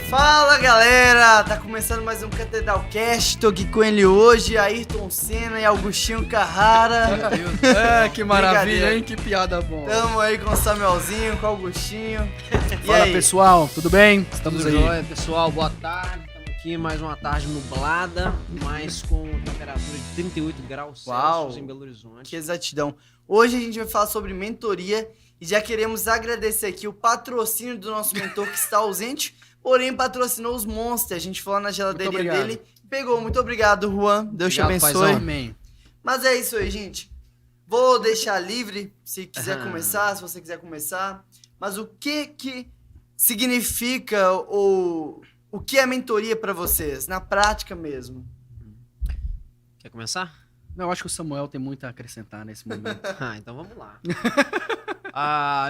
Fala galera, tá começando mais um Catedralcast, tô aqui com ele hoje, Ayrton Senna e Augustinho Carrara. Meu Deus, que maravilha, hein? Que piada boa. Tamo aí com o Samuelzinho, com o Augustinho. Fala aí, pessoal, tudo bem? Estamos tudo aí. Jóia, pessoal, boa tarde. Estamos aqui mais uma tarde nublada, mas com temperatura de 38 graus Celsius em Belo Horizonte. Que exatidão. Hoje a gente vai falar sobre mentoria e já queremos agradecer aqui o patrocínio do nosso mentor que está ausente, porém patrocinou os Monsters. A gente foi lá na geladeirinha dele, pegou. Muito obrigado, Juan. Deus te abençoe. Paizão. Amém. Mas é isso aí, gente. Vou deixar livre, se quiser começar, se você quiser começar. Mas o que significa ou o que é mentoria para vocês, na prática mesmo? Quer começar? Eu acho que o Samuel tem muito a acrescentar nesse momento. Então vamos lá.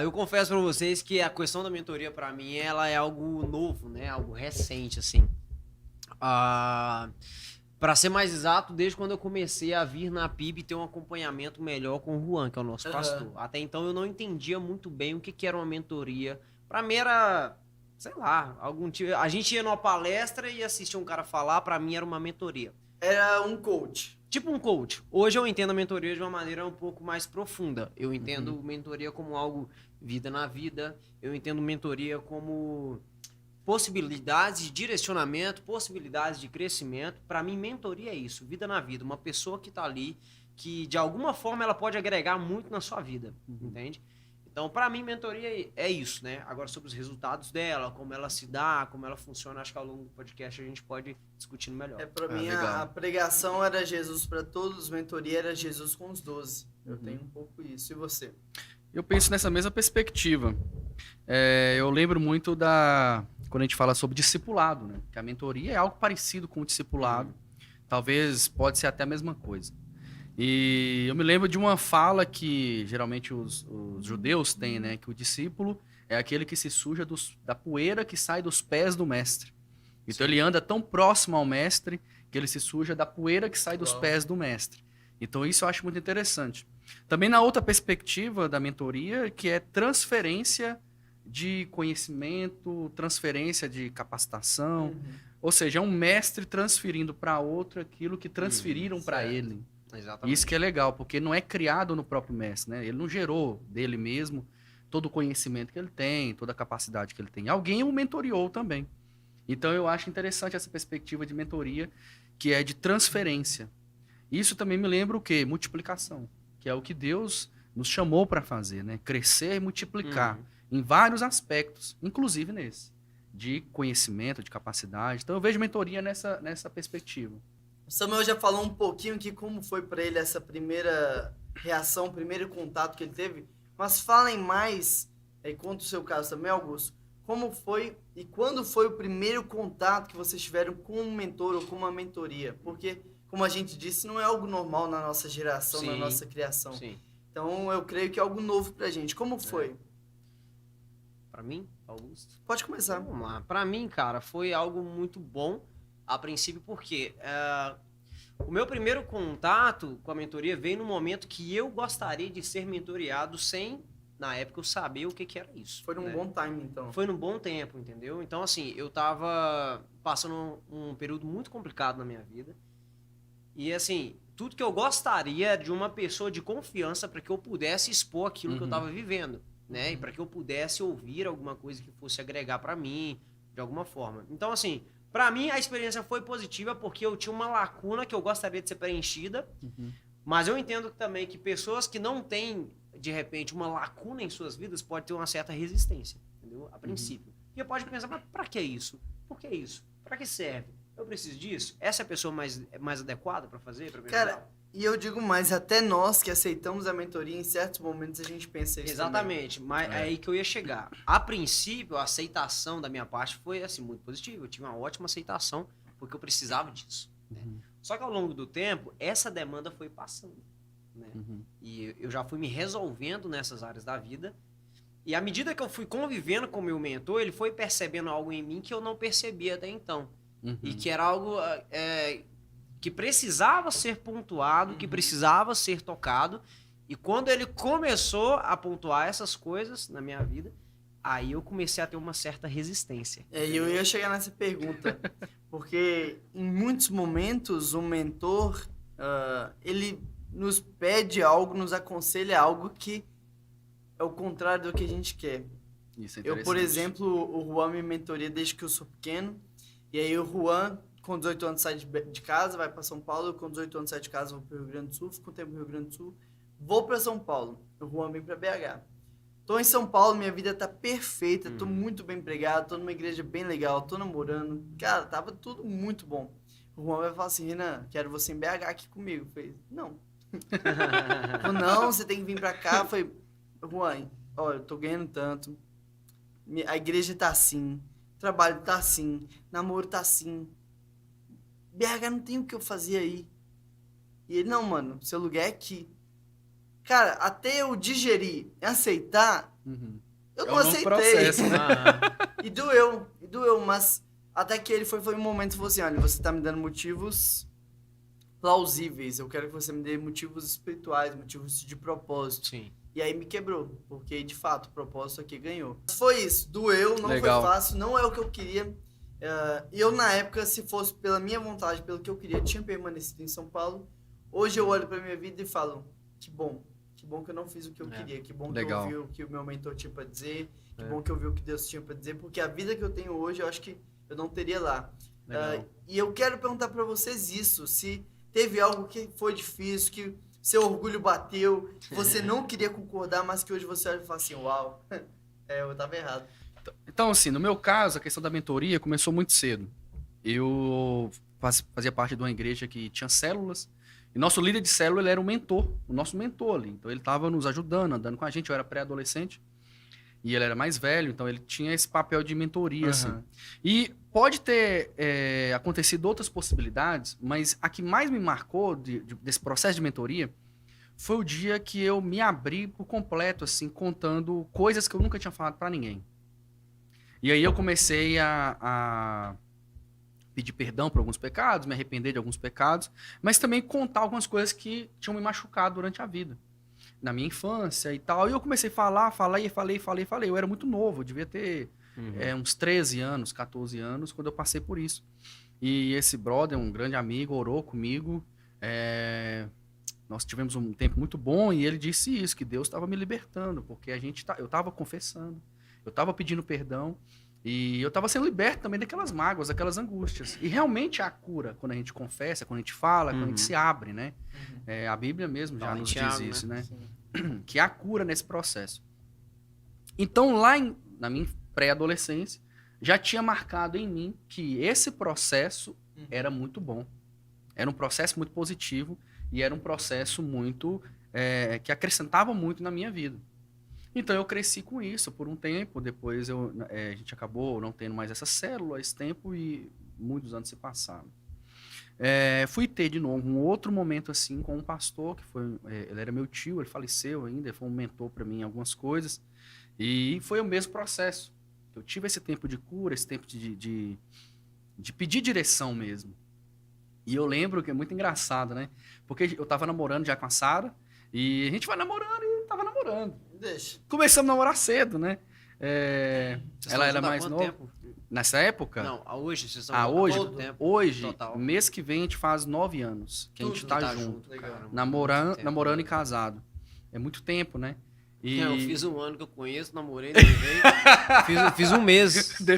Eu confesso para vocês que a questão da mentoria para mim, ela é algo novo, né? Algo recente, assim. Para ser mais exato, desde quando eu comecei a vir na PIB ter um acompanhamento melhor com o Juan, que é o nosso pastor. Até então eu não entendia muito bem o que era uma mentoria. Para mim era, sei lá, algum tipo. A gente ia numa palestra e assistia um cara falar, para mim era uma mentoria. Era um coach. Tipo um coach. Hoje eu entendo a mentoria de uma maneira um pouco mais profunda. Eu entendo mentoria como algo vida na vida. Eu entendo mentoria como possibilidades de direcionamento, possibilidades de crescimento. Para mim, mentoria é isso, vida na vida. Uma pessoa que está ali, que de alguma forma ela pode agregar muito na sua vida, entende? Então, para mim, mentoria é isso, né? Agora, sobre os resultados dela, como ela se dá, como ela funciona, acho que ao longo do podcast a gente pode discutir melhor. Para mim, a pregação era Jesus para todos, mentoria era Jesus com os 12. Eu tenho um pouco isso. E você? Eu penso nessa mesma perspectiva. Eu lembro muito quando a gente fala sobre discipulado, né? Que a mentoria é algo parecido com o discipulado. Talvez pode ser até a mesma coisa. E eu me lembro de uma fala que geralmente os judeus têm, né? Que o discípulo é aquele que se suja da poeira que sai dos pés do mestre. Então ele anda tão próximo ao mestre que ele se suja da poeira que sai dos pés do mestre. Então isso eu acho muito interessante. Também na outra perspectiva da mentoria, que é transferência de conhecimento, transferência de capacitação. Ou seja, é um mestre transferindo para outro aquilo que transferiram para ele. Exatamente. Isso que é legal, porque não é criado no próprio mestre, né? Ele não gerou dele mesmo todo o conhecimento que ele tem, toda a capacidade que ele tem. Alguém o mentoriou também. Então eu acho interessante essa perspectiva de mentoria, que é de transferência. Isso também me lembra o quê? Multiplicação, que é o que Deus nos chamou para fazer, né? Crescer e multiplicar em vários aspectos, inclusive nesse, de conhecimento, de capacidade. Então eu vejo mentoria nessa perspectiva. O Samuel já falou um pouquinho aqui como foi para ele essa primeira reação, primeiro contato que ele teve, mas falem mais, conta o seu caso também, Augusto, como foi e quando foi o primeiro contato que vocês tiveram com um mentor ou com uma mentoria? Porque, como a gente disse, não é algo normal na nossa geração, na nossa criação. Sim. Então, eu creio que é algo novo pra gente. Como foi? Para mim, Augusto? Pode começar. Vamos lá. Para mim, cara, foi algo muito bom a princípio, porque o meu primeiro contato com a mentoria veio no momento que eu gostaria de ser mentoreado sem, na época, eu saber o que era isso. Foi num bom time, então. Foi num bom tempo, entendeu? Então, assim, eu tava passando um período muito complicado na minha vida. E, assim, tudo que eu gostaria de uma pessoa de confiança para que eu pudesse expor aquilo que eu tava vivendo, né? E para que eu pudesse ouvir alguma coisa que fosse agregar para mim, de alguma forma. Então, assim, para mim a experiência foi positiva porque eu tinha uma lacuna que eu gostaria de ser preenchida, mas eu entendo também que pessoas que não têm, de repente, uma lacuna em suas vidas pode ter uma certa resistência, entendeu? A princípio. E eu pode pensar, mas para que isso? Por que isso? Para que serve? Eu preciso disso? Essa é a pessoa mais adequada para fazer? Pra Cara, e eu digo mais, até nós que aceitamos a mentoria, em certos momentos a gente pensa isso. Exatamente, também. mas é aí que eu ia chegar. A princípio, a aceitação da minha parte foi assim, muito positiva. Eu tive uma ótima aceitação, porque eu precisava disso. Né? Só que ao longo do tempo, essa demanda foi passando. Né? E eu já fui me resolvendo nessas áreas da vida. E à medida que eu fui convivendo com o meu mentor, ele foi percebendo algo em mim que eu não percebia até então. E que era algo que precisava ser pontuado, que precisava ser tocado. E quando ele começou a pontuar essas coisas na minha vida, Aí eu comecei a ter uma certa resistência. Eu ia chegar nessa pergunta, porque em muitos momentos o mentor, ele nos pede algo, nos aconselha algo que é o contrário do que a gente quer. Isso é Eu, por exemplo, o Juan me mentoria desde que eu sou pequeno, e aí o Juan, com 18 anos, sai de casa, vai para São Paulo, com 18 anos sai de casa, vou para o Rio Grande do Sul, fico um tempo no Rio Grande do Sul, vou para São Paulo, o Juan vem para BH. Tô em São Paulo, minha vida tá perfeita, tô muito bem empregado, tô numa igreja bem legal, tô namorando. Cara, tava tudo muito bom. O Juan vai falar assim, Renan, quero você em BH aqui comigo. Eu falei, não. Falei, não, você tem que vir pra cá. Eu falei, Juan, olha, eu tô ganhando tanto, a igreja tá assim, o trabalho tá assim, namoro tá assim. BH não tem o que eu fazer aí. E ele, não, mano, seu lugar é aqui. Cara, até eu digerir e aceitar, eu não aceitei. Processo, né? E doeu, mas até que ele foi um momento e falou assim, olha, você tá me dando motivos plausíveis, eu quero que você me dê motivos espirituais, motivos de propósito. Sim. E aí me quebrou, porque de fato o propósito aqui ganhou. Foi isso, doeu, não Legal. foi fácil, não é o que eu queria. Eu na época, se fosse pela minha vontade, pelo que eu queria, tinha permanecido em São Paulo. Hoje eu olho pra minha vida e falo, que bom que eu não fiz o que eu queria, que bom Legal. que eu ouvi o que o meu mentor tinha pra dizer, que bom que eu vi o que Deus tinha pra dizer, porque a vida que eu tenho hoje, eu acho que eu não teria lá. E eu quero perguntar pra vocês isso, se teve algo que foi difícil, que seu orgulho bateu, que você não queria concordar, mas que hoje você olha e fala assim, uau, eu tava errado. Então, assim, no meu caso, a questão da mentoria começou muito cedo. Eu fazia parte de uma igreja que tinha células, e nosso líder de célula, ele era o nosso mentor ali. Então, ele estava nos ajudando, andando com a gente. Eu era pré-adolescente e ele era mais velho, então ele tinha esse papel de mentoria, assim. E pode ter acontecido outras possibilidades, mas a que mais me marcou desse processo de mentoria foi o dia que eu me abri por completo, assim, contando coisas que eu nunca tinha falado para ninguém. E aí eu comecei a pedir perdão por alguns pecados, me arrepender de alguns pecados, mas também contar algumas coisas que tinham me machucado durante a vida, na minha infância e tal. E eu comecei a falar, e falei. Eu era muito novo, eu devia ter uns 13 anos, 14 anos, quando eu passei por isso. E esse brother, um grande amigo, orou comigo. Nós tivemos um tempo muito bom e ele disse isso, que Deus estava me libertando, porque eu estava confessando, eu estava pedindo perdão. E eu estava sendo liberto também daquelas mágoas, daquelas angústias. E realmente há cura quando a gente confessa, quando a gente fala, quando a gente se abre, né? A Bíblia mesmo já nos diz isso, né? Que há cura nesse processo. Então, na minha pré-adolescência, já tinha marcado em mim que esse processo era muito bom. Era um processo muito positivo e era um processo muito que acrescentava muito na minha vida. Então eu cresci com isso por um tempo, depois a gente acabou não tendo mais essa célula esse tempo e muitos anos se passaram. Fui ter de novo um outro momento assim com um pastor, que ele era meu tio, ele faleceu ainda, ele foi um mentor para mim em algumas coisas, e foi o mesmo processo. Eu tive esse tempo de cura, esse tempo de pedir direção mesmo. E eu lembro que é muito engraçado, né? Porque eu tava namorando já com a Sara, e a gente vai namorando e tava namorando. Deixa. Começamos a namorar cedo, né? Ela era mais nova. Tempo? Nessa época? Não, hoje vocês estão hoje, quanto tempo? hoje, Total. mês que vem a gente faz 9 anos que a gente tá junto. Cara, Namorando e casado. É muito tempo, né? E... Eu fiz um ano que eu conheço, namorei, veio. fiz um mês.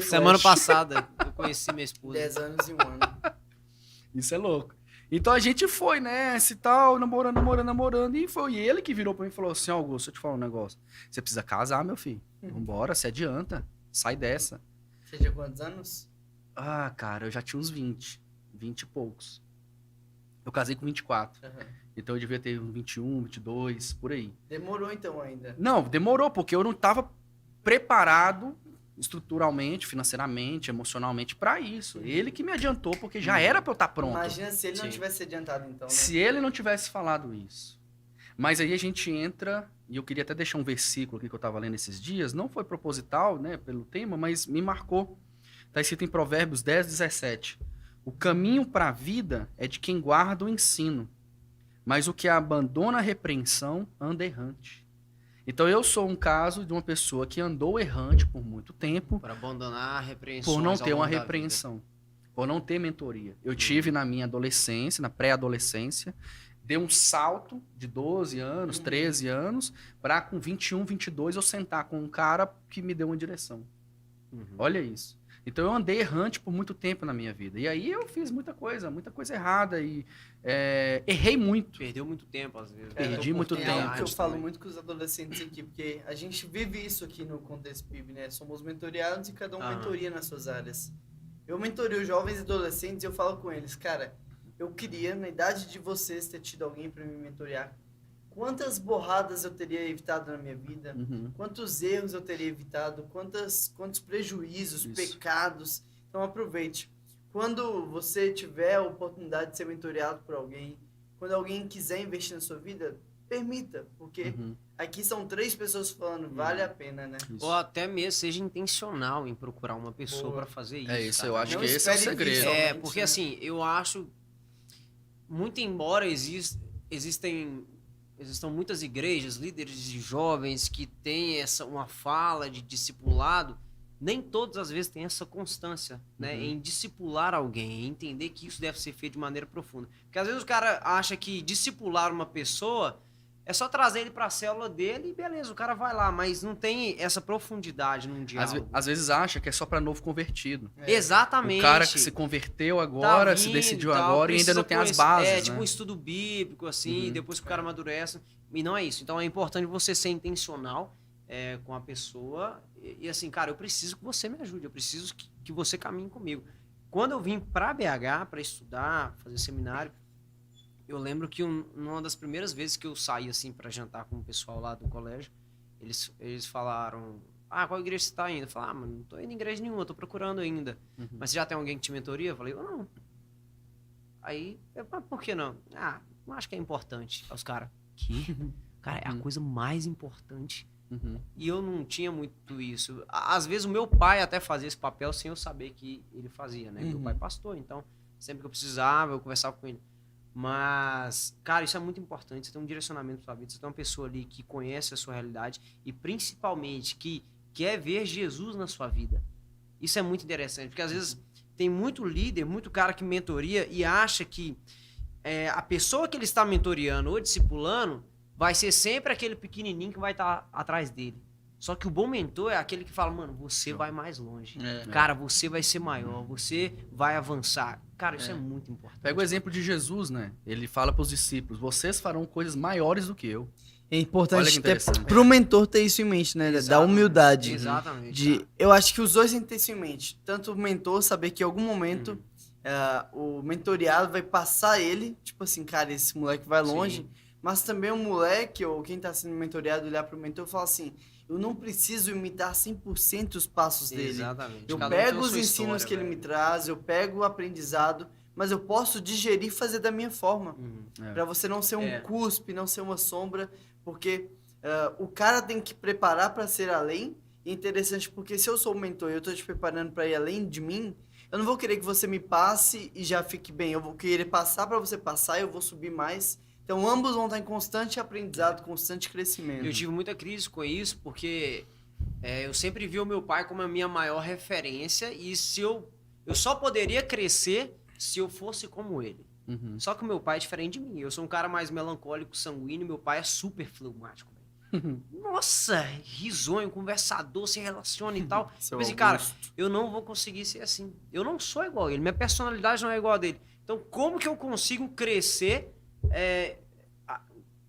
Semana passada eu conheci minha esposa. 10 anos e 1 ano. Isso é louco. Então a gente foi nessa e tal, namorando. E foi ele que virou pra mim e falou assim: Augusto, deixa eu te falar um negócio. Você precisa casar, meu filho. Vambora, se adianta. Sai dessa. Você tinha quantos anos? Ah, cara, eu já tinha uns 20 e poucos. Eu casei com 24. Então eu devia ter uns 21, 22, por aí. Demorou então ainda? Não, demorou, porque eu não estava preparado estruturalmente, financeiramente, emocionalmente para isso. Ele que me adiantou, porque já era para eu estar pronto. Imagina se ele não tivesse adiantado então, né? Se ele não tivesse falado isso. Mas aí a gente entra, e eu queria até deixar um versículo aqui que eu estava lendo esses dias, não foi proposital, né, pelo tema, mas me marcou. Está escrito em Provérbios 10, 17. O caminho para a vida é de quem guarda o ensino, mas o que abandona a repreensão anda errante. Então eu sou um caso de uma pessoa que andou errante por muito tempo Para abandonar repreensões por não ao ter uma longo da vida. repreensão, por não ter mentoria. Eu tive na minha adolescência, na pré-adolescência, dei um salto de 12 anos, 13 anos, para com 21, 22 eu sentar com um cara que me deu uma direção. Olha isso. Então eu andei errante por muito tempo na minha vida. E aí eu fiz muita coisa errada e errei muito. Perdeu muito tempo, às vezes. Perdi muito É tempo. algo que eu falo muito com os adolescentes aqui, porque a gente vive isso aqui no Contexto PIB, né? Somos mentoriados e cada um mentoria nas suas áreas. Eu mentorio jovens e adolescentes e eu falo com eles, cara, eu queria, na idade de vocês, ter tido alguém para me mentorear. Quantas borradas eu teria evitado na minha vida? Quantos erros eu teria evitado? Quantos prejuízos, pecados? Então aproveite. Quando você tiver a oportunidade de ser mentoreado por alguém, quando alguém quiser investir na sua vida, permita, porque aqui são 3 pessoas falando, vale a pena, né? Isso. Ou até mesmo seja intencional em procurar uma pessoa para fazer isso. É isso, cara. eu acho Não que esse é o espere segredo. vir É, somente, porque né? assim, eu acho, muito embora existam muitas igrejas, líderes de jovens que têm uma fala de discipulado, nem todas as vezes tem essa constância, né, em discipular alguém, em entender que isso deve ser feito de maneira profunda. Porque às vezes o cara acha que discipular uma pessoa é só trazer ele para a célula dele e beleza, o cara vai lá, mas não tem essa profundidade num diálogo. Às vezes acha que é só para novo convertido. Exatamente. O cara que se converteu agora, Tá se vindo decidiu e tal, agora e ainda não precisa tem as conhecer- bases, tipo né? um estudo bíblico, assim, depois que o cara amadurece. E não é isso. Então é importante você ser intencional com a pessoa. E assim, cara, eu preciso que você me ajude, eu preciso que você caminhe comigo. Quando eu vim para BH para estudar, fazer seminário, eu lembro que uma das primeiras vezes que eu saí assim para jantar com o pessoal lá do colégio, eles falaram: "Ah, qual igreja você tá indo?" Eu falei: "Ah, mano, não tô indo em igreja nenhuma, tô procurando ainda." "Mas você já tem alguém que te mentoria?" Eu falei: "Eu não." Aí, mas por que não? "Ah, não acho que é importante." Aí os caras: "Que? Cara, é a coisa mais importante." E eu não tinha muito isso. Às vezes o meu pai até fazia esse papel sem eu saber que ele fazia, né? Meu pai é pastor, então sempre que eu precisava, eu conversava com ele. Mas, cara, isso é muito importante. Você tem um direcionamento pra sua vida, você tem uma pessoa ali que conhece a sua realidade e principalmente que quer ver Jesus na sua vida. Isso é muito interessante, porque às vezes tem muito líder, muito cara que mentoria e acha que a pessoa que ele está mentoriando ou discipulando vai ser sempre aquele pequenininho que vai estar atrás dele. Só que o bom mentor é aquele que fala: "Mano, você vai mais longe. Cara, você vai ser maior, você vai avançar." Cara, isso é muito importante. Pega o exemplo de Jesus, né? Ele fala para os discípulos: "Vocês farão coisas maiores do que eu." É Olha importante que interessante. pro mentor ter isso em mente, né? Da humildade. Exatamente. Eu acho que os dois têm que ter isso em mente. Tanto o mentor saber que em algum momento o mentoriado vai passar ele, tipo assim, cara, esse moleque vai longe. Sim. Mas também o moleque ou quem tá sendo mentoriado olhar pro mentor e falar assim: eu não preciso imitar 100% os passos dele. Exatamente. Eu Cada um tem pego a os sua ensinos história, que ele velho. me traz, eu pego o aprendizado, mas eu posso digerir e fazer da minha forma. Pra você não ser um cuspe, não ser uma sombra, porque o cara tem que preparar pra ser além. E é interessante porque se eu sou o mentor e eu tô te preparando pra ir além de mim, eu não vou querer que você me passe e já fique bem. Eu vou querer passar pra você passar e eu vou subir mais. Então ambos vão estar em constante aprendizado, constante crescimento. Eu tive muita crise com isso, porque eu sempre vi o meu pai como a minha maior referência e se eu só poderia crescer se eu fosse como ele. Só que o meu pai é diferente de mim. Eu sou um cara mais melancólico, sanguíneo, meu pai é super fleumático. Nossa, risonho, conversador, se relaciona e tal. Eu pensei, cara, eu não vou conseguir ser assim. Eu não sou igual a ele, minha personalidade não é igual a dele. Então, como que eu consigo crescer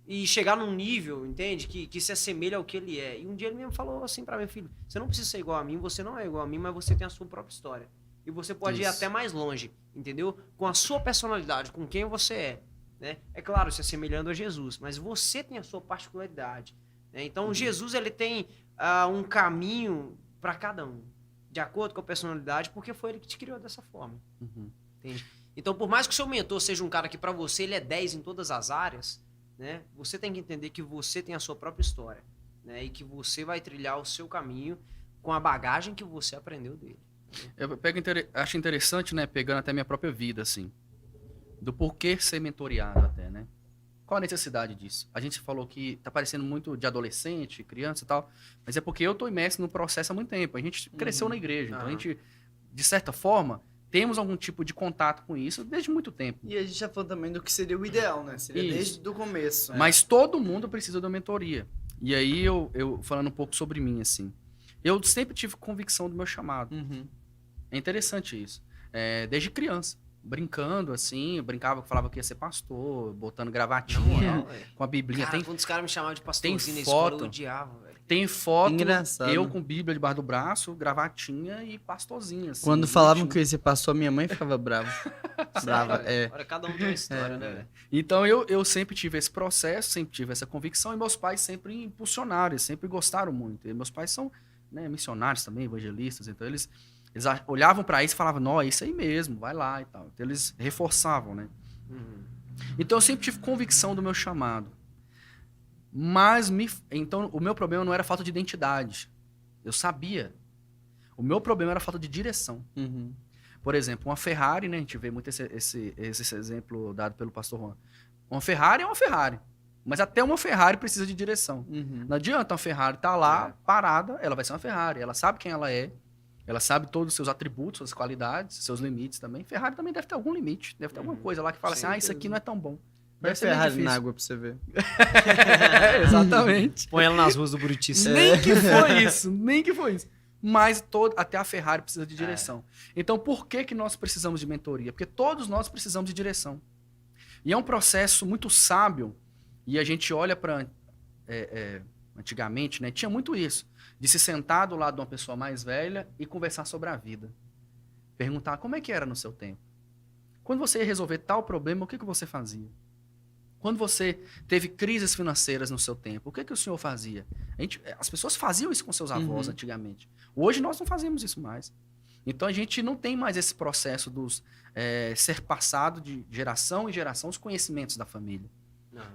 e chegar num nível, entende? Que se assemelha ao que ele é. E um dia ele mesmo falou assim pra mim: "Filho, você não precisa ser igual a mim, você não é igual a mim, mas você tem a sua própria história. E você pode ir até mais longe, entendeu? Com a sua personalidade, com quem você é. Né? É claro, se assemelhando a Jesus, mas você tem a sua particularidade. Né? Então, Jesus ele tem um caminho para cada um, de acordo com a personalidade, porque foi ele que te criou dessa forma. Entende? Então, por mais que o seu mentor seja um cara que para você ele é 10 em todas as áreas, né? Você tem que entender que você tem a sua própria história, né? E que você vai trilhar o seu caminho com a bagagem que você aprendeu dele. Eu acho interessante, né? Pegando até minha própria vida, assim. Do porquê ser mentoriado até, né? Qual a necessidade disso? A gente falou que tá parecendo muito de adolescente, criança e tal, mas é porque eu tô imerso no processo há muito tempo. A gente cresceu na igreja, então a gente, de certa forma, temos algum tipo de contato com isso desde muito tempo. E a gente já falou também do que seria o ideal, né? Seria Isso. desde o começo. Mas todo mundo precisa de uma mentoria. E aí, eu falando um pouco sobre mim, assim, eu sempre tive convicção do meu chamado. Uhum. É interessante isso. Desde criança. Brincando, assim, falava que ia ser pastor, botando gravatinha, com a biblinha. Cara, quando os caras me chamavam de pastorzinho na tem escola, foto. eu odiava, velho. Tem foto, Engraçado. eu com bíblia debaixo do braço, gravatinha e pastorzinho, assim. Quando falavam bonitinho. que você passou, minha mãe ficava brava. Brava, Olha, cada um tem uma história, né, velho? Então, eu sempre tive esse processo, sempre tive essa convicção, e meus pais sempre impulsionaram, eles sempre gostaram muito. E meus pais são, né, missionários também, evangelistas, então eles olhavam para isso e falavam, não, é isso aí mesmo, vai lá e tal. Então eles reforçavam, né? Então eu sempre tive convicção do meu chamado. Mas então o meu problema não era falta de identidade. Eu sabia. O meu problema era falta de direção. Uhum. Por exemplo, uma Ferrari, né? A gente vê muito esse exemplo dado pelo pastor Juan. Uma Ferrari é uma Ferrari. Mas até uma Ferrari precisa de direção. Uhum. Não adianta uma Ferrari estar lá, parada, ela vai ser uma Ferrari. Ela sabe quem ela é. Ela sabe todos os seus atributos, suas qualidades, seus limites também. Ferrari também deve ter algum limite. Deve ter alguma coisa lá que fala assim, isso aqui não é tão bom. Vai Deve ser bem Ferrari difícil. na água pra você ver. Exatamente. Põe ela nas ruas do Buriti. Nem que foi isso, nem que foi isso. Mas até a Ferrari precisa de direção. Então, por que nós precisamos de mentoria? Porque todos nós precisamos de direção. E é um processo muito sábio. E a gente olha para... antigamente, né, tinha muito isso. De se sentar do lado de uma pessoa mais velha e conversar sobre a vida. Perguntar como é que era no seu tempo. Quando você ia resolver tal problema, o que você fazia? Quando você teve crises financeiras no seu tempo, o que o senhor fazia? As pessoas faziam isso com seus avós antigamente. Hoje nós não fazemos isso mais. Então a gente não tem mais esse processo dos ser passado de geração em geração os conhecimentos da família.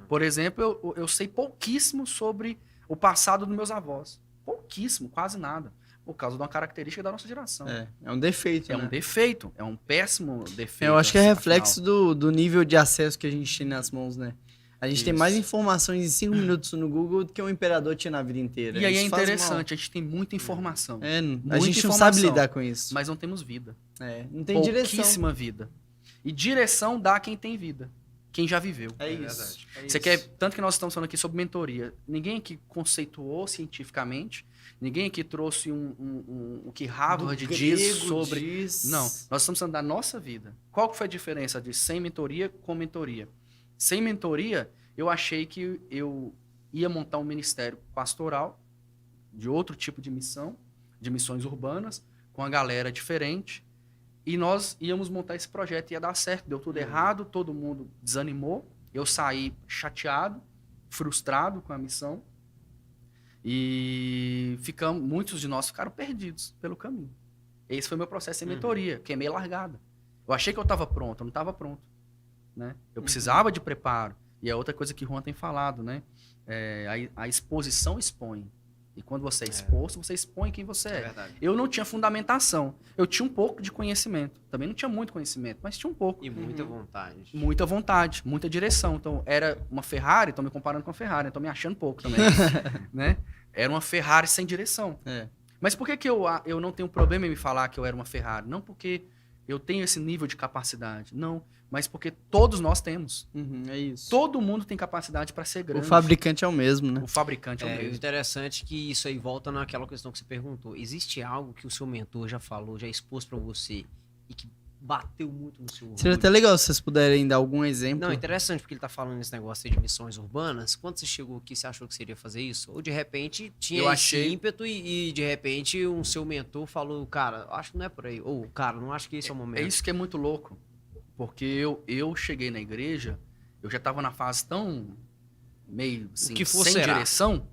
Por exemplo, eu sei pouquíssimo sobre o passado dos meus avós. Pouquíssimo, quase nada. Por causa de uma característica da nossa geração. É um defeito, É né? um defeito, é um péssimo defeito. Eu acho que é assim, reflexo afinal. do nível de acesso que a gente tem nas mãos, né? A gente tem Isso. mais informações em 5 minutos no Google do que um imperador tinha na vida inteira. E aí é Isso faz interessante, a gente tem muita informação. mal. A Muita gente não informação, sabe lidar com isso. mas não temos vida. Não tem direção. Pouquíssima vida. E direção dá quem tem vida. Quem já viveu. É isso. verdade. Você quer, tanto que nós estamos falando aqui sobre mentoria. Ninguém aqui conceituou cientificamente, ninguém aqui trouxe o que Harvard diz sobre... Não, nós estamos falando da nossa vida. Qual que foi a diferença de sem mentoria com mentoria? Sem mentoria, eu achei que eu ia montar um ministério pastoral de outro tipo de missão, de missões urbanas, com a galera diferente, e nós íamos montar esse projeto, ia dar certo, deu tudo errado, todo mundo desanimou, eu saí chateado, frustrado com a missão, e muitos de nós ficaram perdidos pelo caminho. Esse foi meu processo sem mentoria, queimei largada. Eu achei que eu estava pronto, eu não estava pronto. Né? Eu precisava de preparo. E é outra coisa que o Juan tem falado, né? A exposição expõe. E quando você é exposto, você expõe quem você é. verdade. Eu não tinha fundamentação. Eu tinha um pouco de conhecimento. Também não tinha muito conhecimento, mas tinha um pouco. E muita vontade. Muita vontade, muita direção. Então, era uma Ferrari, estou me comparando com a Ferrari, estou me achando pouco também. Né? Era uma Ferrari sem direção. Mas por que eu não tenho problema em me falar que eu era uma Ferrari? Não porque eu tenho esse nível de capacidade. Não, mas porque todos nós temos. É isso. Todo mundo tem capacidade para ser grande. O fabricante é o mesmo, né? O fabricante é o O mesmo. interessante é que isso aí volta naquela questão que você perguntou. Existe algo que o seu mentor já falou, já expôs pra você e que bateu muito no seu Seria orgulho? até legal se vocês puderem dar algum exemplo. Não, interessante porque ele tá falando esse negócio aí de missões urbanas. Quando você chegou aqui, você achou que seria fazer isso? Ou de repente tinha Eu esse achei- ímpeto e de repente um seu mentor falou, cara, acho que não é por aí. Ou, cara, não acho que esse é o momento. É isso que é muito louco. Porque eu cheguei na igreja, eu já estava na fase tão meio assim, que for sem será. direção,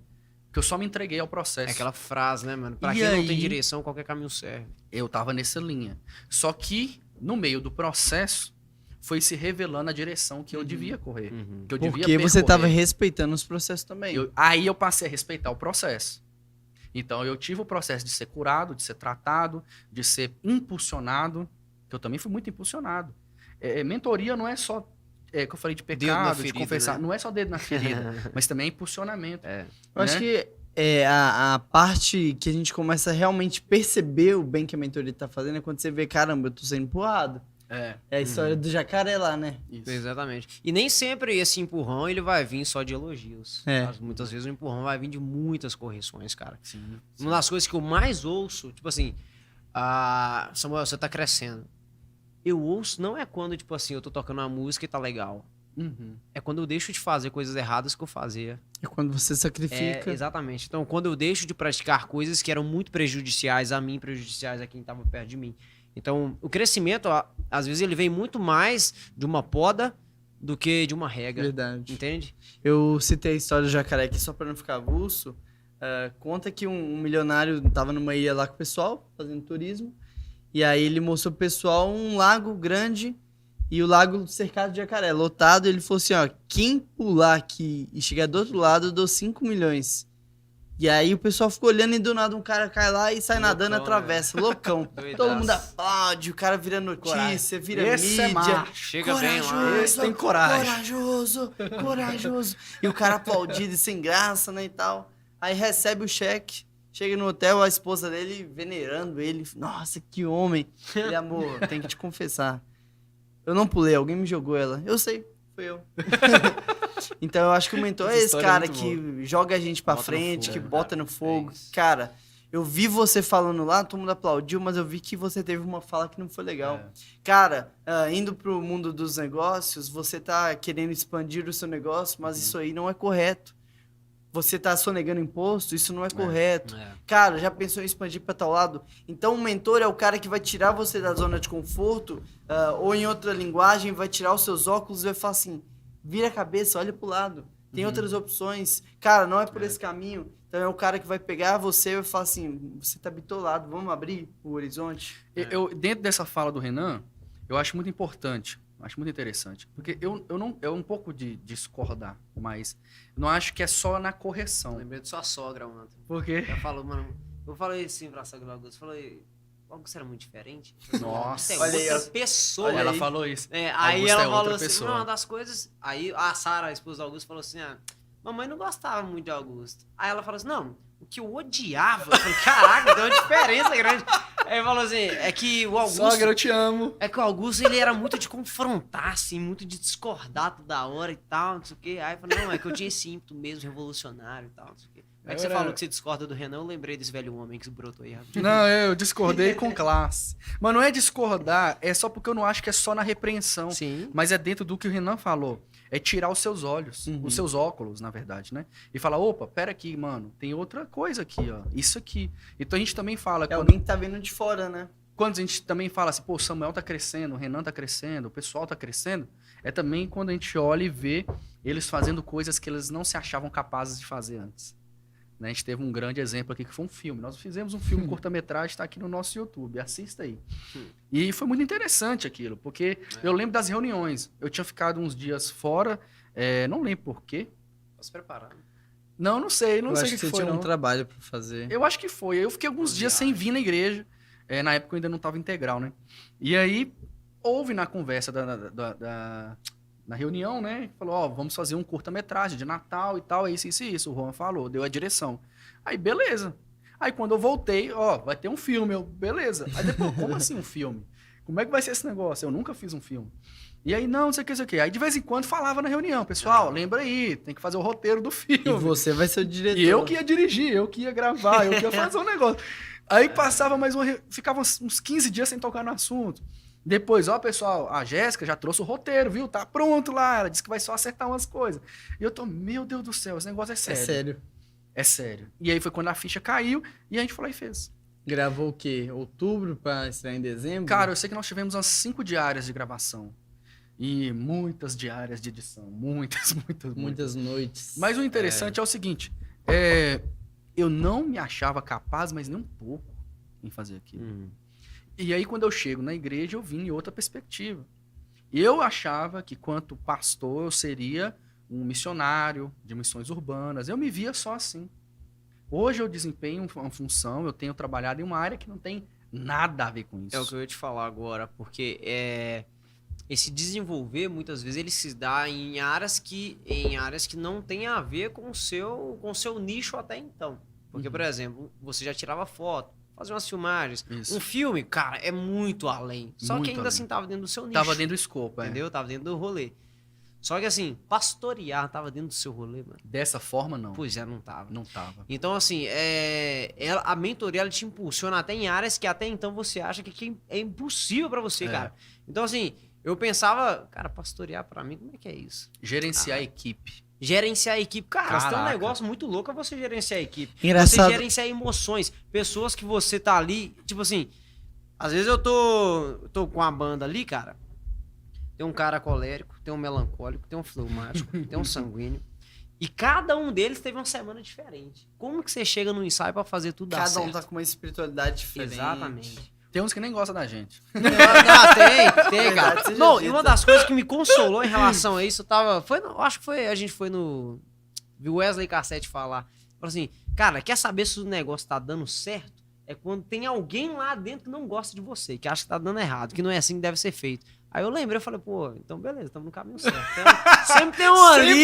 que eu só me entreguei ao processo. É aquela frase, né, mano? Pra E quem não aí- tem direção, qualquer caminho serve. Eu estava nessa linha. Só que, no meio do processo, foi se revelando a direção que eu devia correr. Que eu devia Porque você estava percorrer. respeitando os processos também. Aí eu passei a respeitar o processo. Então eu tive o processo de ser curado, de ser tratado, de ser impulsionado, que eu também fui muito impulsionado. Mentoria não é só que eu falei de Dedo na pecado, de ferida, confessar. né? Não é só dedo na ferida, mas também é impulsionamento. Eu acho né? que a parte que a gente começa a realmente perceber o bem que a mentoria tá fazendo é quando você vê, caramba, eu tô sendo empurrado. É. É a história do jacaré lá, né? Isso. Exatamente. E nem sempre esse empurrão ele vai vir só de elogios. É. Muitas vezes o empurrão vai vir de muitas correções, cara. Sim. Uma das coisas que eu mais ouço, tipo assim, Samuel, você tá crescendo. Eu ouço, não é quando, tipo assim, eu tô tocando uma música e tá legal. Uhum. É quando eu deixo de fazer coisas erradas que eu fazia. É quando você sacrifica. Exatamente. Então, quando eu deixo de praticar coisas que eram muito prejudiciais a mim, prejudiciais a quem estava perto de mim. Então, o crescimento, às vezes, ele vem muito mais de uma poda do que de uma regra. Verdade. Entende? Eu citei a história do jacaré aqui só pra não ficar avulso. Conta que um milionário tava numa ilha lá com o pessoal, fazendo turismo. E aí ele mostrou pro pessoal um lago grande e o lago cercado de jacaré, lotado. E ele falou assim, ó, quem pular aqui e chegar do outro lado, eu dou 5 milhões. E aí o pessoal ficou olhando e do nada um cara cai lá e sai Loucão, nadando, atravessa. Loucão. Doidaço. Todo mundo aplaude, o cara vira notícia, vira Esse é mídia. macho. Chega bem lá. Esse tem coragem. Corajoso. E o cara aplaudido e sem graça, né, e tal. Aí recebe o cheque, chega no hotel, a esposa dele venerando ele. Nossa, que homem. Ele, amor, tem que te confessar. Eu não pulei, alguém me jogou ela. Eu sei, foi eu. Então eu acho que o mentor é Essa esse história é cara muito que joga a gente pra Bota no frente, fogo, que né? bota no fogo. É isso. Cara, eu vi você falando lá, todo mundo aplaudiu, mas eu vi que você teve uma fala que não foi legal. É. Cara, indo pro mundo dos negócios, você tá querendo expandir o seu negócio, mas isso aí não é correto. Você tá sonegando imposto, isso não é correto. Cara, já pensou em expandir para tal lado? Então, o mentor é o cara que vai tirar você da zona de conforto, ou em outra linguagem, vai tirar os seus óculos e vai falar assim, vira a cabeça, olha pro lado. Tem outras opções. Cara, não é por esse caminho. Então, é o cara que vai pegar você e vai falar assim, você tá bitolado, vamos abrir o horizonte? Dentro dessa fala do Renan, eu acho muito importante, acho muito interessante. Porque eu um pouco de discordar, mas eu não acho que é só na correção. Lembrei de sua sogra ontem. Por quê? Ela falou, mano, eu falei assim pra sogra do Augusto, falei, o Augusto era muito diferente. Nossa. É Olha aí, outra pessoa. Ela aí. falou isso. Aí Augusto ela é outra falou assim, pessoa. não, uma das coisas... Aí a Sara, a esposa do Augusto, falou assim, mamãe não gostava muito de Augusto. Aí ela falou assim, não, o que eu odiava... Eu falei, caraca, deu uma diferença grande. Aí ele falou assim, é que o Augusto... Sogra, eu te amo. É que o Augusto, ele era muito de confrontar, assim, muito de discordar toda hora e tal, não sei o quê. Aí eu falei, não, é que eu tinha esse ímpeto mesmo, revolucionário e tal, não sei o quê. Aí que você falou que você discorda do Renan, eu lembrei desse velho homem que brotou aí. Rapidinho. Não, eu discordei com classe. Mas não é discordar, é só porque eu não acho que é só na repreensão. Sim. Mas é dentro do que o Renan falou. É tirar os seus olhos, os seus óculos, na verdade, né? E falar, opa, pera aqui, mano, tem outra coisa aqui, ó. Isso aqui. Então a gente também fala... É alguém que tá vendo de fora, né? Quando a gente também fala assim, pô, o Samuel tá crescendo, o Renan tá crescendo, o pessoal tá crescendo, é também quando a gente olha e vê eles fazendo coisas que eles não se achavam capazes de fazer antes. Né? A gente teve um grande exemplo aqui que foi um filme. Nós fizemos um filme curta-metragem, está aqui no nosso YouTube, assista aí. E foi muito interessante aquilo, porque eu lembro das reuniões. Eu tinha ficado uns dias fora, não lembro por quê. Tô se preparando. Não sei, não Eu sei acho o que que você foi, tinha não. um trabalho pra fazer. Eu acho que foi. Eu fiquei alguns dias sem vir na igreja. Na época eu ainda não estava integral, né? E aí, houve na conversa na reunião, né? Falou, ó, vamos fazer um curta-metragem de Natal e tal, isso. O Juan falou, deu a direção. Aí, beleza. Aí, quando eu voltei, ó, vai ter um filme. Eu, beleza. Aí depois, como assim um filme? Como é que vai ser esse negócio? Eu nunca fiz um filme. E aí, não sei o que. Aí, de vez em quando, falava na reunião, pessoal, lembra aí, tem que fazer o roteiro do filme. E você vai ser o diretor. E eu que ia dirigir, eu que ia gravar, eu que ia fazer um negócio. Aí passava mais ficava uns 15 dias sem tocar no assunto. Depois, ó, pessoal, a Jéssica já trouxe o roteiro, viu? Tá pronto lá, ela disse que vai só acertar umas coisas. E eu tô, meu Deus do céu, esse negócio é sério. É sério. É sério. E aí foi quando a ficha caiu e a gente falou e fez. Gravou o quê? Outubro pra estrear em dezembro? Cara, eu sei que nós tivemos umas 5 diárias de gravação. E muitas diárias de edição. Muitas. noites. Mas o interessante é o seguinte, eu não me achava capaz, mas nem um pouco, em fazer aquilo. E aí, quando eu chego na igreja, eu vim em outra perspectiva. Eu achava que, quanto pastor, eu seria um missionário de missões urbanas. Eu me via só assim. Hoje eu desempenho uma função, eu tenho trabalhado em uma área que não tem nada a ver com isso. É o que eu ia te falar agora, porque esse desenvolver, muitas vezes, ele se dá em áreas que não tem a ver com o seu nicho até então. Porque, por exemplo, você já tirava foto, fazia umas filmagens. Isso. Um filme, cara, é muito além. Só Muito que ainda além. assim tava dentro do seu nicho. Tava dentro do escopo, Entendeu? Tava dentro do rolê. Só que assim, pastorear tava dentro do seu rolê, mano. Dessa forma, não. Pois é, não tava. Não tava. Então, assim, a mentoria ela te impulsiona até em áreas que até então você acha que é impossível pra você, cara. Então, assim, eu pensava, cara, pastorear pra mim, como é que é isso? Gerenciar a equipe. Gerenciar a equipe. Cara, você tem um Caraca. negócio muito louco é você gerenciar a equipe. Engraçado. Você gerenciar emoções. Pessoas que você tá ali, tipo assim, às vezes eu tô com a banda ali, cara. Tem um cara colérico, tem um melancólico, tem um fleumático, tem um sanguíneo. E cada um deles teve uma semana diferente. Como que você chega no ensaio pra fazer tudo dar Cada certo? um tá com uma espiritualidade diferente. Exatamente. Tem uns que nem gostam da gente. Não, tem, cara. Verdade seja Não, e dita. uma das coisas que me consolou em relação a isso, acho que a gente foi viu Wesley Cassete falar. Falou assim, cara, quer saber se o negócio tá dando certo? É quando tem alguém lá dentro que não gosta de você, que acha que tá dando errado, que não é assim que deve ser feito. Aí eu lembrei, eu falei, pô, então beleza, estamos no caminho certo. Então, sempre tem um ali,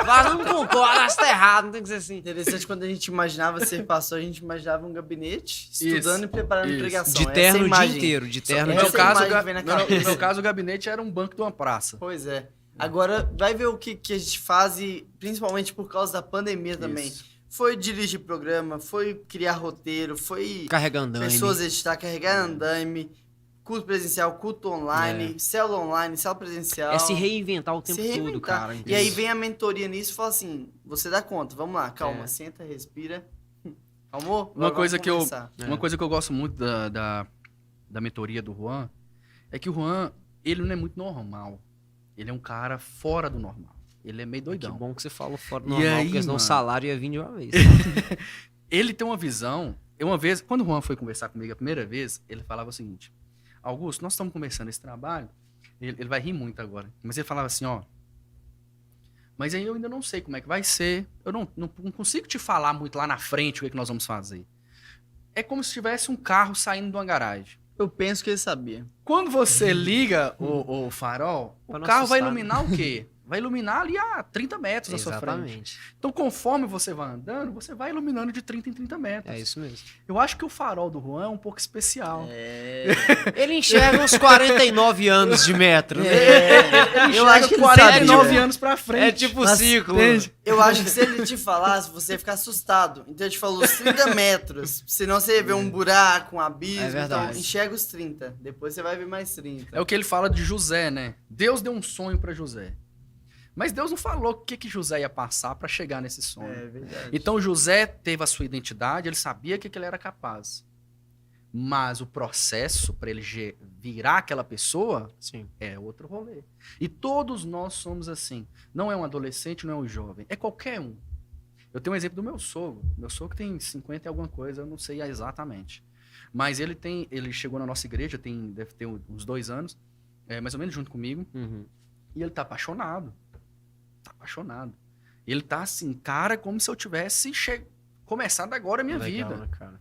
mas não concorda, acho que tá errado, não tem que ser assim. Interessante, quando a gente imaginava ser pastor, a gente imaginava um gabinete, estudando Isso, e preparando isso. pregação. De Essa terno o dia imagem. inteiro, de Só terno que o No dia essa meu, caso, imagem vem na no cabeça. meu caso, o gabinete era um banco de uma praça. Pois é. Agora, vai ver o que a gente faz, e principalmente por causa da pandemia também. Isso. Foi dirigir programa, foi criar roteiro, foi carregando pessoas editar, carregar andaime, culto presencial, culto online, célula presencial. É se reinventar o tempo Se todo, reinventar. cara. E aí vem a mentoria nisso e fala assim, você dá conta, vamos lá, calma, É. senta, respira. Calmou? Uma Agora coisa vamos que eu conversar. É. Uma coisa que eu gosto muito da mentoria do Juan é que o Juan, ele não é muito normal. Ele é um cara fora do normal. Ele é meio Que doidão. bom que você falou fora do E normal, aí, porque senão o mano? salário ia vir de uma vez. Ele tem uma visão. Uma vez, quando o Juan foi conversar comigo a primeira vez, ele falava o seguinte: Augusto, nós estamos começando esse trabalho. Ele vai rir muito agora. Mas ele falava assim, ó. Mas aí eu ainda não sei como é que vai ser. Eu não consigo te falar muito lá na frente o que nós vamos fazer. É como se tivesse um carro saindo de uma garagem. Eu penso que ele sabia. Quando você liga o farol, Pra o não carro vai assustar, né? iluminar o quê? Vai iluminar ali a 30 metros na sua frente. Exatamente. Então, conforme você vai andando, você vai iluminando de 30 em 30 metros. É isso mesmo. Eu acho que o farol do Juan é um pouco especial. Ele enxerga uns 49 anos de metro. Né? Ele Eu enxerga acho que ele 49 sabe, anos pra frente. É tipo Mas, ciclo. entende? Eu acho que se ele te falasse, você ia ficar assustado. Então ele te falou os 30 metros. Senão você ia ver um buraco, um abismo. É verdade. Então enxerga os 30. Depois você vai ver mais 30. É o que ele fala de José, né? Deus deu um sonho pra José. Mas Deus não falou o que José ia passar pra chegar nesse sonho. É verdade. Então José teve a sua identidade, ele sabia que ele era capaz. Mas o processo para ele virar aquela pessoa Sim. é outro rolê. E todos nós somos assim. Não é um adolescente, não é um jovem. É qualquer um. Eu tenho um exemplo do meu sogro. Meu sogro tem 50 e alguma coisa, eu não sei exatamente. Mas ele chegou na nossa igreja, deve ter uns 2 anos, mais ou menos junto comigo. Uhum. E ele tá apaixonado. Tá apaixonado. Ele tá assim, cara, como se eu tivesse começado agora a minha Legal, vida. né, cara?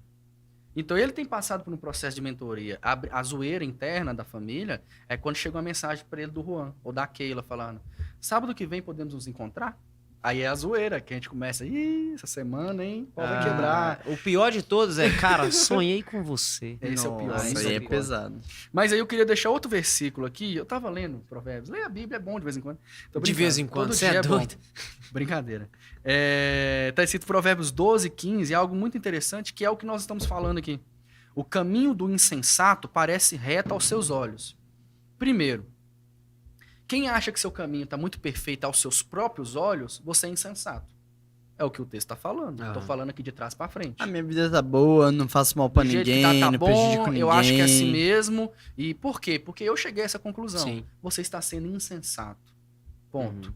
Então ele tem passado por um processo de mentoria. A zoeira interna da família é quando chega uma mensagem para ele do Juan ou da Keila falando: sábado que vem podemos nos encontrar? Aí é a zoeira que a gente começa, ih, essa semana, hein? Pode vai quebrar. O pior de todos é, cara, sonhei com você. Esse é o pior. Nossa, esse aí é é o pior. pesado. Mas aí eu queria deixar outro versículo aqui. Eu tava lendo Provérbios. Ler a Bíblia é bom de vez em quando. Tô De brincando. vez em quando, Todo você dia é bom. doido. Brincadeira. Tá escrito Provérbios 12, 15, é algo muito interessante, que é o que nós estamos falando aqui. O caminho do insensato parece reto aos seus olhos. Primeiro, quem acha que seu caminho está muito perfeito aos seus próprios olhos, você é insensato. É o que o texto está falando. Estou falando aqui de trás para frente. A minha vida tá boa, não faço mal pra Do jeito ninguém, que tá não prejudico bom, ninguém. eu acho que é assim mesmo. E por quê? Porque eu cheguei a essa conclusão. Sim. Você está sendo insensato. Ponto. Uhum.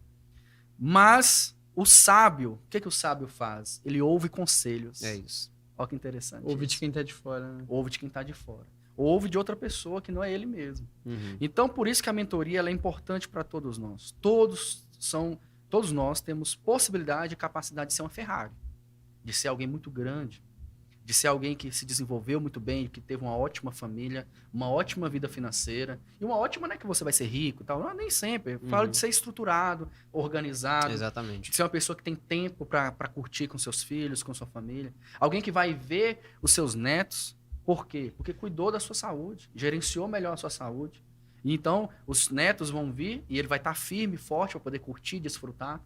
Mas o sábio, o que o sábio faz? Ele ouve conselhos. É isso. Olha que interessante. Ouve isso. de quem tá de fora, né? Ouve de quem está de fora. Ouve de outra pessoa que não é ele mesmo. Uhum. Então, por isso que a mentoria ela é importante para todos nós. Todos nós temos possibilidade e capacidade de ser uma Ferrari, de ser alguém muito grande. de ser alguém que se desenvolveu muito bem, que teve uma ótima família, uma ótima vida financeira. E uma ótima, não é que você vai ser rico e tal, não, nem sempre. Eu falo de ser estruturado, organizado. Exatamente. De ser uma pessoa que tem tempo para curtir com seus filhos, com sua família. Alguém que vai ver os seus netos. Por quê? Porque cuidou da sua saúde, gerenciou melhor a sua saúde. E então, os netos vão vir e ele vai estar firme, forte para poder curtir, desfrutar.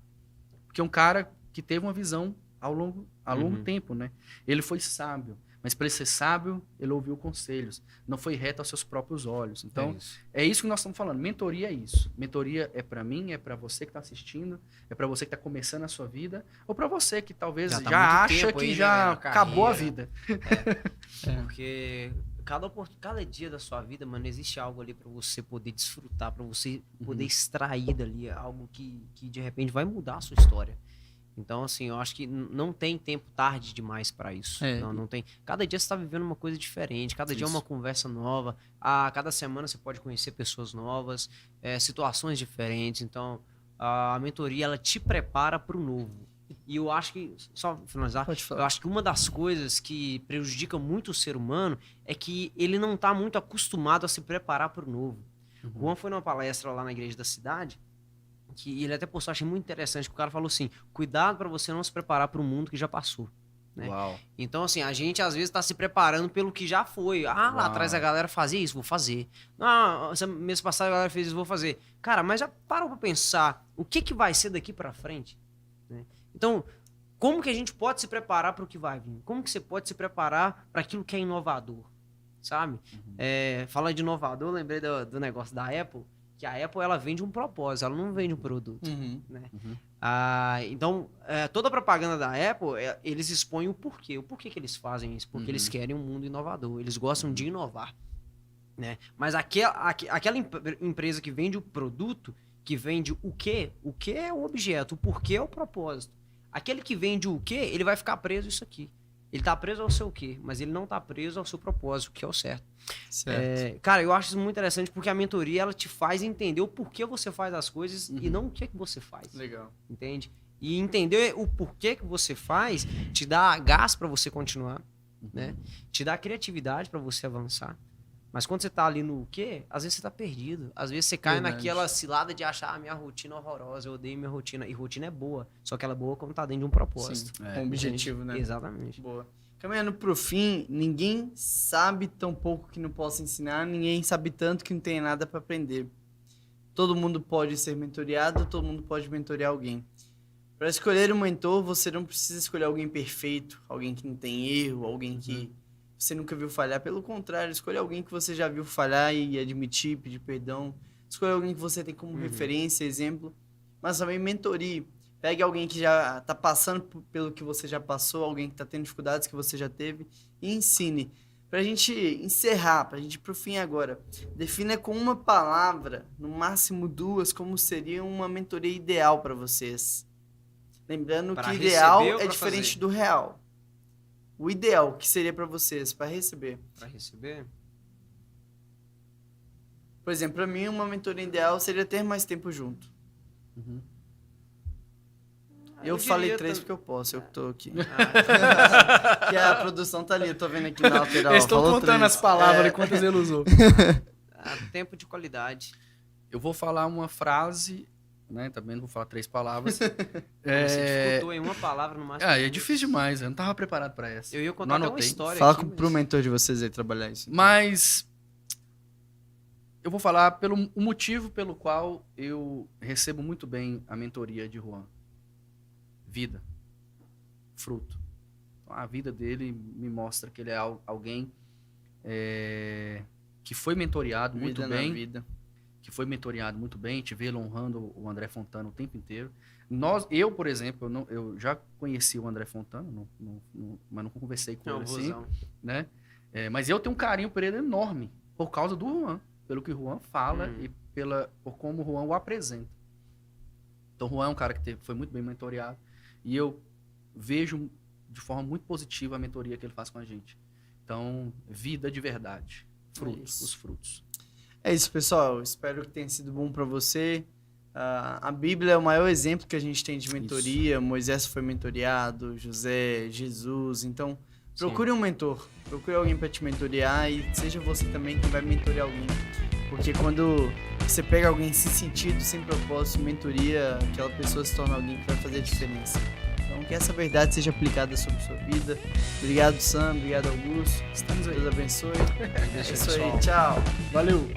Porque é um cara que teve uma visão a longo tempo, né? Ele foi sábio, mas para ele ser sábio, ele ouviu conselhos. Não foi reto aos seus próprios olhos. Então, é isso que nós estamos falando. Mentoria é isso. Mentoria é para mim, é para você que está assistindo, é para você que está começando a sua vida, ou para você que talvez já acha que já acabou a vida. Porque cada dia da sua vida, mano, existe algo ali para você poder desfrutar, para você poder extrair dali algo que de repente vai mudar a sua história. Então, assim, eu acho que não tem tempo tarde demais para isso. Não tem. Cada dia você está vivendo uma coisa diferente, cada dia é uma conversa nova. A cada semana você pode conhecer pessoas novas, situações diferentes. Então, a mentoria, ela te prepara para o novo. E eu acho que, só finalizar, eu acho que uma das coisas que prejudica muito o ser humano é que ele não está muito acostumado a se preparar para o novo. O Juan foi numa palestra lá na igreja da cidade, que ele até postou, achei muito interessante, que o cara falou assim, cuidado para você não se preparar para o mundo que já passou. Né? Uau. Então, assim, a gente às vezes está se preparando pelo que já foi. Lá atrás a galera fazia isso, vou fazer. Mês passado a galera fez isso, vou fazer. Cara, mas já parou para pensar o que vai ser daqui para frente? Né? Então, como que a gente pode se preparar para o que vai vir? Como que você pode se preparar para aquilo que é inovador? Sabe? Fala de inovador, eu lembrei do negócio da Apple, que a Apple, ela vende um propósito, ela não vende um produto. Né? Então, toda a propaganda da Apple, eles expõem o porquê. O porquê que eles fazem isso? Porque eles querem um mundo inovador. Eles gostam de inovar. Né? Mas aquela empresa que vende o produto, que vende o quê é o objeto, o porquê é o propósito. Aquele que vende o quê, ele vai ficar preso a isso aqui. Ele tá preso ao seu quê, mas ele não tá preso ao seu propósito, que é o certo. Cara, eu acho isso muito interessante porque a mentoria, ela te faz entender o porquê você faz as coisas e não o que você faz. Legal. Entende? E entender o porquê que você faz te dá gás para você continuar, né? Te dá criatividade para você avançar. Mas quando você tá ali no quê, às vezes você tá perdido. Às vezes você cai naquela cilada de achar minha rotina horrorosa, eu odeio minha rotina. E rotina é boa, só que ela é boa quando tá dentro de um propósito. Com um objetivo, né? Exatamente. Boa. Caminhando pro fim, ninguém sabe tão pouco que não possa ensinar, ninguém sabe tanto que não tem nada para aprender. Todo mundo pode ser mentoreado, todo mundo pode mentorear alguém. Para escolher um mentor, você não precisa escolher alguém perfeito, alguém que não tem erro, alguém que você nunca viu falhar. Pelo contrário, escolha alguém que você já viu falhar e admitir, pedir perdão. Escolha alguém que você tem como referência, exemplo. Mas também mentorie. Pegue alguém que já está passando pelo que você já passou, alguém que está tendo dificuldades que você já teve e ensine. Para a gente encerrar, para a gente ir para o fim agora, defina com uma palavra, no máximo 2, como seria uma mentoria ideal para vocês. Lembrando pra que ideal é pra diferente fazer? do real. O ideal que seria para vocês, para receber. Para receber? Por exemplo, para mim, uma mentoria ideal seria ter mais tempo junto. Eu falei 3 porque eu posso, eu que tô aqui. Que a produção tá ali, eu tô vendo aqui na lateral. Eles estão falou contando 3. as palavras e quantas ele usou. Tempo de qualidade. Eu vou falar uma frase, né? Também não vou falar 3 palavras. Você dificultou em uma palavra no máximo. É difícil demais, eu não tava preparado para essa. Eu ia contar não até uma anotei. história Fala aqui, pro mentor de vocês aí trabalhar isso. Mas eu vou falar pelo o motivo pelo qual eu recebo muito bem a mentoria de Juan. Vida. Fruto. Então, a vida dele me mostra que ele é alguém que foi mentoreado muito Vida na bem. vida. Que foi mentoreado muito bem, te vê honrando o André Fontana o tempo inteiro. Eu, por exemplo, eu já conheci o André Fontana, mas não conversei com ele assim, né? Mas eu tenho um carinho por ele enorme, por causa do Juan, pelo que o Juan fala e por como o Juan o apresenta. Então, o Juan é um cara que foi muito bem mentoreado e eu vejo de forma muito positiva a mentoria que ele faz com a gente. Então, vida de verdade, frutos, os frutos. É isso, pessoal. Espero que tenha sido bom para você. A Bíblia é o maior exemplo que a gente tem de mentoria. Moisés foi mentoreado, José, Jesus. Então, Procure um mentor, procure alguém para te mentorear e seja você também quem vai mentorear alguém. Porque quando você pega alguém sem sentido, sem propósito, mentoria, aquela pessoa se torna alguém que vai fazer a diferença. Então que essa verdade seja aplicada sobre a sua vida. Obrigado, Sam, obrigado, Augusto. Estamos aí. Deus abençoe. É É isso aí, tchau. Valeu.